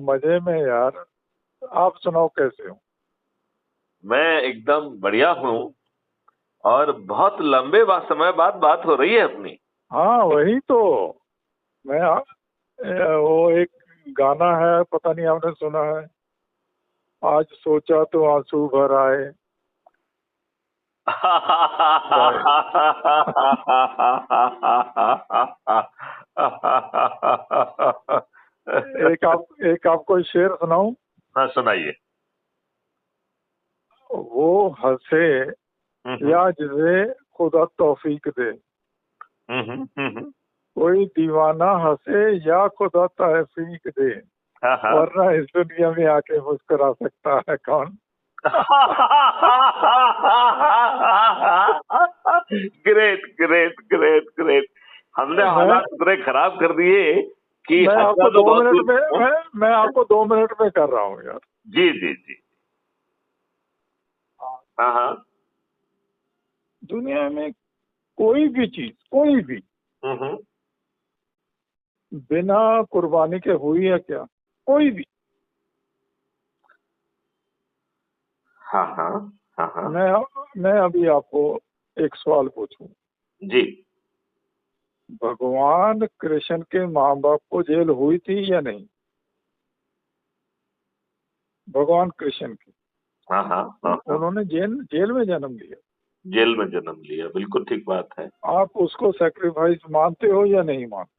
मजे में यार। आप सुनाओ कैसे हो? मैं एकदम बढ़िया हूँ। और बहुत लंबे समय बाद बात हो रही है अपनी। हाँ वही तो। मैं वो एक गाना है, पता नहीं आपने सुना है, आज सोचा तो आंसू भर आए। गाए। एक आपको शेर सुनाऊं? हाँ, सुनाइए। वो हंसे या जिसे खुदा तौफीक दे। कोई दीवाना हंसे या खुदा तौफीक दे, वरना इस दुनिया में आके मुस्कुरा सकता है कौन? Great great great great. हमने हालात इतने खराब कर दिए कि मैं आपको हंसना तो 2 बहुत मिनट दूर। में मैं आपको 2 मिनट में कर रहा हूँ यार। जी जी जी। हाँ हाँ। दुनिया में कोई भी चीज, कोई भी बिना कुर्बानी के हुई है क्या? कोई भी। हाँ हाँ हाँ हाँ। मैं अभी आपको एक सवाल पूछूं। जी। भगवान कृष्ण के माँ बाप को जेल हुई थी या नहीं? भगवान कृष्ण की। हाँ हाँ हाँ हाँ। उन्होंने जेल में जन्म लिया। जेल में जन्म लिया, बिल्कुल ठीक बात है। आप उसको सेक्रीफाइस मानते हो या नहीं मानते?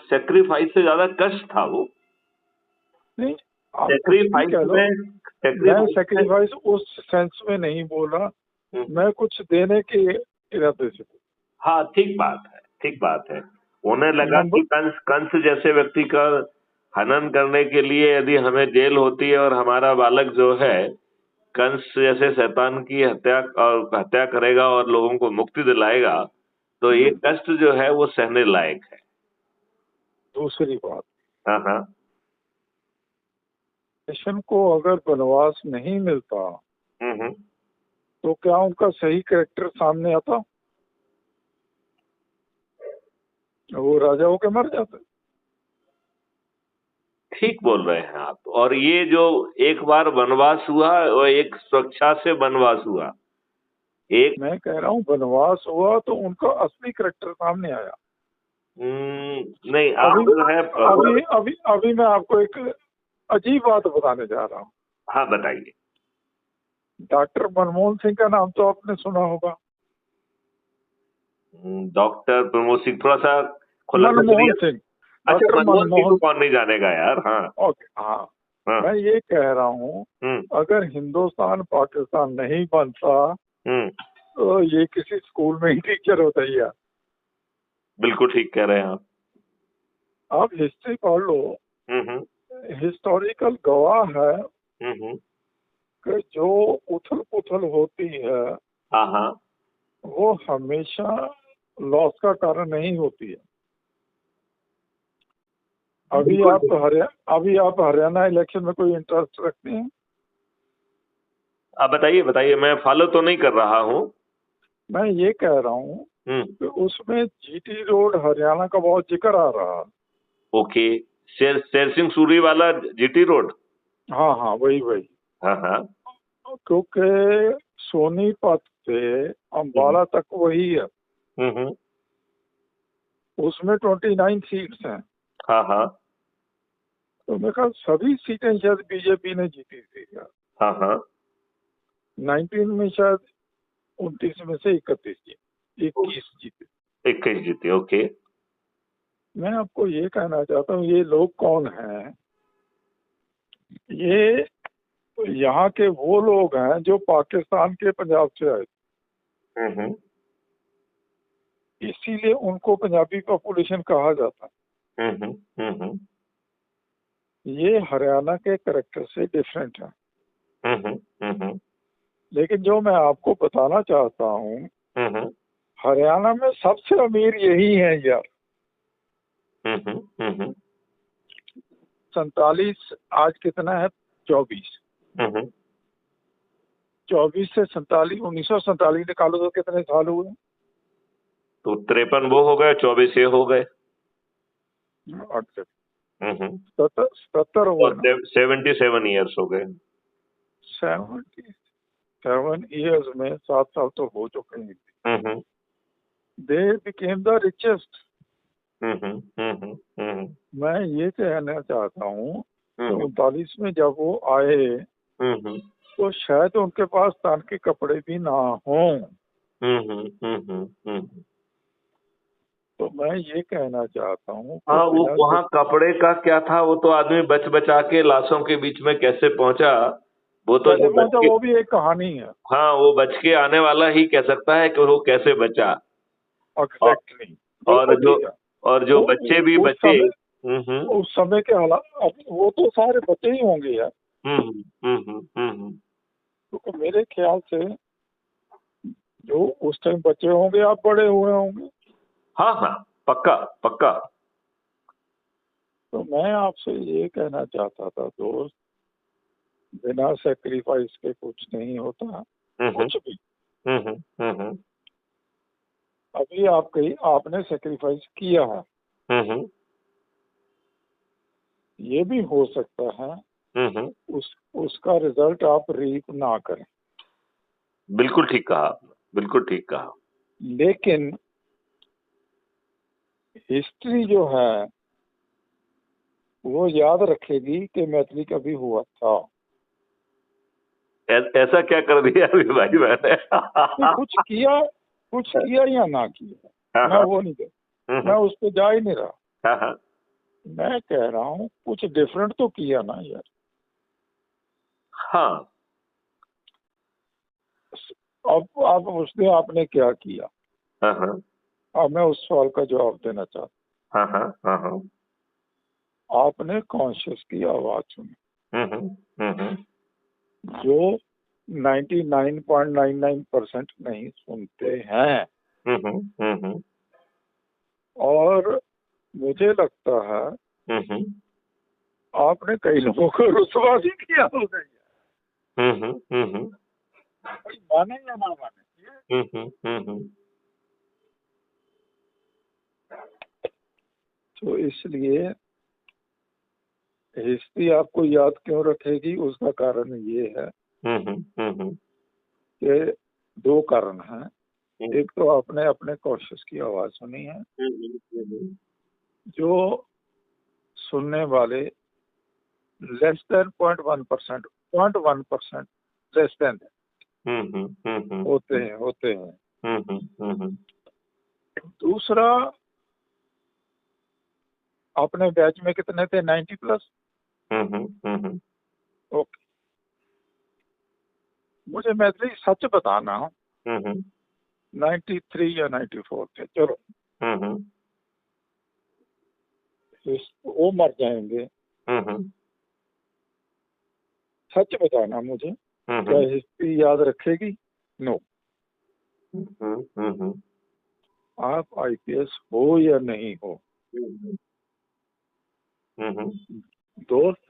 सेक्रीफाइस से ज्यादा कष्ट था वो। नहीं, आप कुछ भी सेक्रीफाइस कह लो। में मैं सेक्रीफाइस में सेक्रीफाइस उस सेंस में नहीं बोला, मैं कुछ देने के इरादे से। हाँ, ठीक बात है, ठीक बात है। उन्हें लगा कि नंबर कंस कंस जैसे व्यक्ति का हनन करने के लिए यदि हमें जेल होती है और हमारा बालक जो है कंस जैसे शैतान की हत्या करेगा और लोगों को मुक्ति दिलाएगा, तो ये कष्ट जो है वो सहने लायक है। दूसरी बात, हाँ हाँ। कृष्ण को अगर वनवास नहीं मिलता हम्म। तो क्या उनका सही कैरेक्टर सामने आता? वो राजा होके मर जाते। ठीक बोल रहे हैं आप। और ये जो एक बार वनवास हुआ और एक स्वेच्छा से वनवास हुआ। एक मैं कह रहा हूँ वनवास हुआ तो उनका असली कैरेक्टर सामने आया। नहीं, आप अभी जो है अभी अभी अभी मैं आपको एक अजीब बात बताने जा रहा हूँ। हाँ, बताइए। डॉक्टर मनमोहन सिंह का नाम तो आपने सुना होगा। डॉक्टर प्रमोद सिंह, थोड़ा सा खुलासा मनमोहन करिए। सिंह, अच्छा, डॉक्टर मनमोहन सिंह को मनमोहन। कौन नहीं जानेगा यार। हाँ ओके, हाँ। हाँ। मैं ये कह रहा हूँ, हम्म अगर हिंदुस्तान पाकिस्तान नहीं बनता हम्म। तो ये किसी स्कूल में ही टीचर होता ही यार। बिल्कुल ठीक कह रहे हैं आप। आप हिस्ट्री पढ़ लो, हम्म हिस्टोरिकल गवाह है हम्म। कि जो उथल पुथल होती है हाँ हाँ। वो हमेशा लॉस का कारण नहीं होती है। अभी आप हरियाणा इलेक्शन में कोई इंटरेस्ट रखते हैं? आप बताइए बताइए, मैं फॉलो तो नहीं कर रहा हूँ। मैं ये कह रहा हूँ कि उसमें जीटी रोड हरियाणा का बहुत जिक्र आ रहा है। ओके। शेर सिंह सूरी वाला जीटी रोड। हाँ हाँ, वही वही। हाँ हाँ। क्योंकि सोनीपत से अम्बाला तक वही है। हम्म। उसमें 29 सीट्स हैं। हाँ हाँ तो मेरे ख्याल सभी सीटें शायद बीजेपी ने जीती थी यार। हाँ हाँ। 19 में शायद 29 में से 31 जीते, 21 जीते। 21 जीते, ओके। मैं आपको ये कहना चाहता हूँ, ये लोग कौन हैं? ये यहाँ के वो लोग हैं जो पाकिस्तान के पंजाब से आए, हम्म इसीलिए उनको पंजाबी पॉपुलेशन कहा जाता है। हम्म। ये हरियाणा के करेक्टर से डिफरेंट है। हम्म। लेकिन जो मैं आपको बताना चाहता हूँ, हम्म हरियाणा में सबसे अमीर यही है यार। हम्म। 47, आज कितना है? 24। 24 से 47, 1947 निकालो तो कितने साल हुए? तो 53 वो हो गए, 24 ये हो गए। 8 से सत्तर हुए और ना। 77 ईयर्स हो गए। 77 ईयर्स में 7 साल तो हो चुके हैं। हम्म दे बिकेम द रिचेस्ट। हम्म हम्म मैं ये कहना चाहता हूँ कि हम्म 39 में जब वो आए हम्म तो शायद उनके पास तान के कपड़े भी ना हों। हम्म। तो मैं ये कहना चाहता हूँ कि हाँ, वो बिना वहाँ कपड़े का क्या था, वो तो आदमी बच बचा के लाशों के बीच में कैसे पहुंचा, वो तो कैसे जो बच पहुंचा के, वो भी एक कहानी है। हाँ, वो बच के आने वाला ही कह सकता है कि वो कैसे बचा। और, एग्जैक्टली, और बिल्कुल जो ठीक है। और जो बच्चे भी उस बचे। समय, हम्म उस समय के हालात, अब वो तो सारे बच्चे ही होंगे यार। तो मेरे ख्याल से जो उस टाइम बच्चे होंगे आप बड़े हुए होंगे। हाँ हाँ, पक्का पक्का। तो मैं आपसे ये कहना चाहता था दोस्त, बिना सेक्रीफाइस के कुछ नहीं होता, कुछ भी। हम्म अभी आपने सेक्रीफाइस किया है, हम्म ये भी हो सकता है उसका रिजल्ट आप रीप ना करें। बिल्कुल ठीक कहा आपने, बिल्कुल ठीक कहा। लेकिन हिस्ट्री जो है वो याद रखेगी कि मैथिली कभी हुआ था। ऐसा क्या कर दिया अभी भाई मैंने? तो कुछ किया या ना किया, मैं वो नहीं कह, मैं उस पर जा ही नहीं रहा। मैं कह रहा हूँ कुछ डिफरेंट तो किया ना यार। हाँ। अब उसने आपने क्या किया, अब मैं उस सवाल का जवाब देना चाहता हूँ। आपने कॉन्शियस की आवाज सुनी, जो 99.99% नहीं सुनते हैं। और मुझे लगता है आपने कई लोगों को रुसवा भी किया होगा यार। कोई माने या ना माने, तो इसलिए हिस्ट्री आपको याद क्यों रखेगी, उसका कारण ये है कि दो कारण हैं। एक तो आपने अपने कॉन्शियस की आवाज सुनी है, जो सुनने वाले लेस देन 0.1% लेस देन होते हैं। दूसरा, अपने बैच में कितने थे, 90+? ओके, मुझे मैथिली सच बताना, 93 या 94 थे, चलो वो मर जाएंगे। सच बताना मुझे, क्या हिस्ट्री याद रखेगी? नो। आप आईपीएस हो या नहीं हो, दोस्त,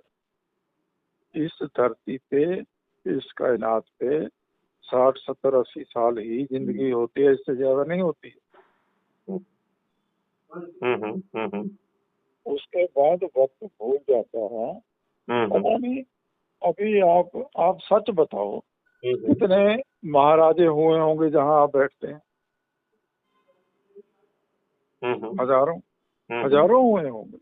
इस धरती पे, इस कायनात पे 60 70 80 साल ही जिंदगी होती है, इससे ज्यादा नहीं होती है। उसके बाद वक्त भूल जाता है। पता नहीं, अभी आप सच बताओ, कितने महाराजे हुए होंगे जहां आप बैठते हैं? हजारों हुए होंगे।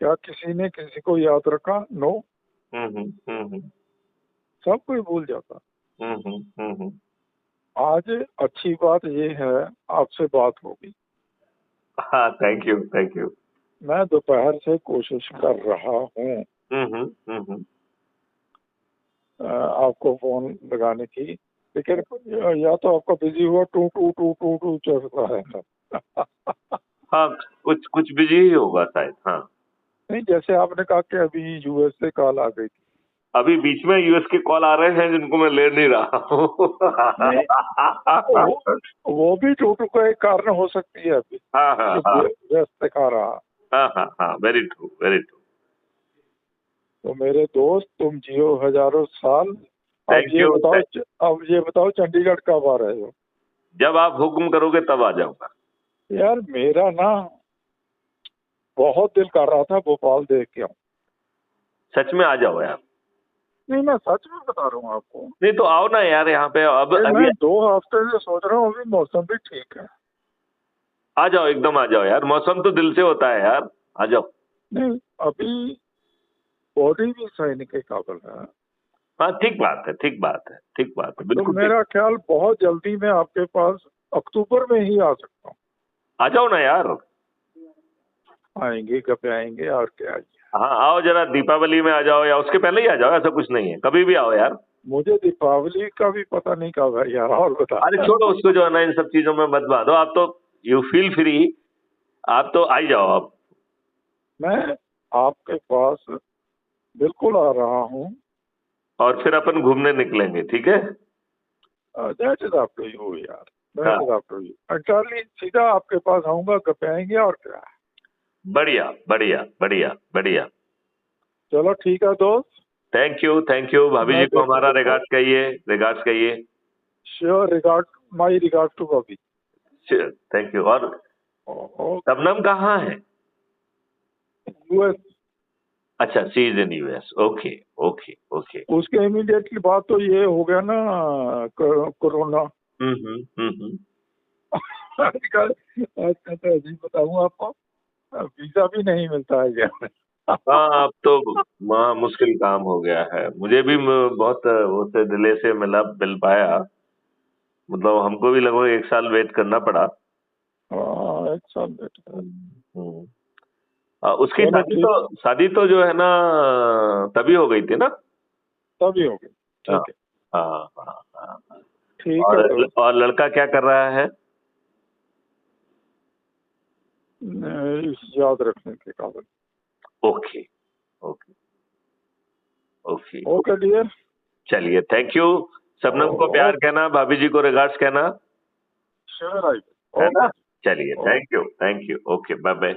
क्या किसी ने किसी को याद रखा? नो। सब कोई भूल जाता। आज अच्छी बात ये है, आपसे बात होगी। हाँ, थैंक यू थैंक यू। मैं दोपहर से कोशिश कर रहा हूँ आपको फोन लगाने की, लेकिन या तो आपका बिजी हुआ, टू टू टू टू टू चल रहा है। हाँ, कुछ कुछ बिजी ही होगा शायद। हाँ, नहीं, जैसे आपने कहा कि अभी यूएस से कॉल आ गई थी। अभी बीच में यूएस के कॉल आ रहे हैं जिनको मैं ले नहीं रहा हूँ। वो भी टूटू का एक कारण हो सकती है अभी, हाँ हाँ हाँ व्यस्त दिखा रहा। हाँ, वेरी ट्रू वेरी ट्रू। तो मेरे दोस्त, तुम जियो हजारों साल। Thank you. अब ये बताओ चंडीगढ़ कब आ रहे हो? जब आप हुक्म करोगे तब आ जाऊंगा। यार मेरा ना बहुत दिल कर रहा था भोपाल देख के आऊं। सच में आ जाओ यार। नहीं, मैं सच में बता रहा हूँ आपको। नहीं तो आओ ना यार यहाँ पे। अब अभी मैं 2 हफ्ते से सोच रहा हूँ, अभी मौसम भी ठीक है। आ जाओ, एकदम आ जाओ यार, मौसम तो दिल से होता है यार, आ जाओ। नहीं, अभी बॉडी भी सहने के काबिल है। हाँ ठीक बात है, ठीक बात है, ठीक बात है, तो बिल्कुल। मेरा ख्याल बहुत जल्दी मैं आपके पास अक्टूबर में ही आ सकता हूँ। आ जाओ ना यार। आएंगे, कब आएंगे और क्या। हाँ आओ जरा, दीपावली में आ जाओ या उसके पहले ही आ जाओ, ऐसा कुछ नहीं है, कभी भी आओ यार। मुझे दीपावली का भी पता नहीं कब है यार, और बता। अरे छोड़ो उसको, जो है ना इन सब चीजों में मत बांधो, आप तो यू फील फ्री, आप तो आ ही जाओ आप। मैं आपके पास बिल्कुल आ रहा हूँ। और फिर अपन घूमने निकलेंगे, ठीक है। That is up to you यार, हाँ that is up to you entirely. सीधा आपके पास आऊंगा, कब आएंगे और क्या। बढ़िया बढ़िया बढ़िया बढ़िया। चलो ठीक है दोस्त। थैंक यू, थैंक यू, भाभी जी को हमारा रिगार्ड्स कहिए, रिगार्ड्स कहिए। Sure, regard, my regard to bhabhi. Thank you. और शबनम कहाँ है? यूएस। अच्छा, she is in US. Okay okay okay. उसके इमीडिएटली बाद तो ये हो गया ना, कोरोना। आजकल तो अजीब बताऊं आपको, वीजा भी नहीं मिलता है यार। हाँ अब तो मुश्किल काम हो गया है, मुझे भी बहुत उससे डिले से मिल पाया, मतलब हमको भी लगभग 1 साल वेट करना पड़ा। हाँ, 1 साल वेट। उसकी शादी तो जो है ना तभी हो गई थी ना। तभी हो गई, ठीक है। हाँ हाँ हाँ। ठीक है। और लड़का क्या कर रहा है? याद रखने के काबिल। Okay okay okay okay dear. चलिए, थैंक यू। शबनम को प्यार कहना, भाभी जी को रिगार्ड्स कहना, श्योर आई। है ना। चलिए, thank you, thank you. Okay, bye bye.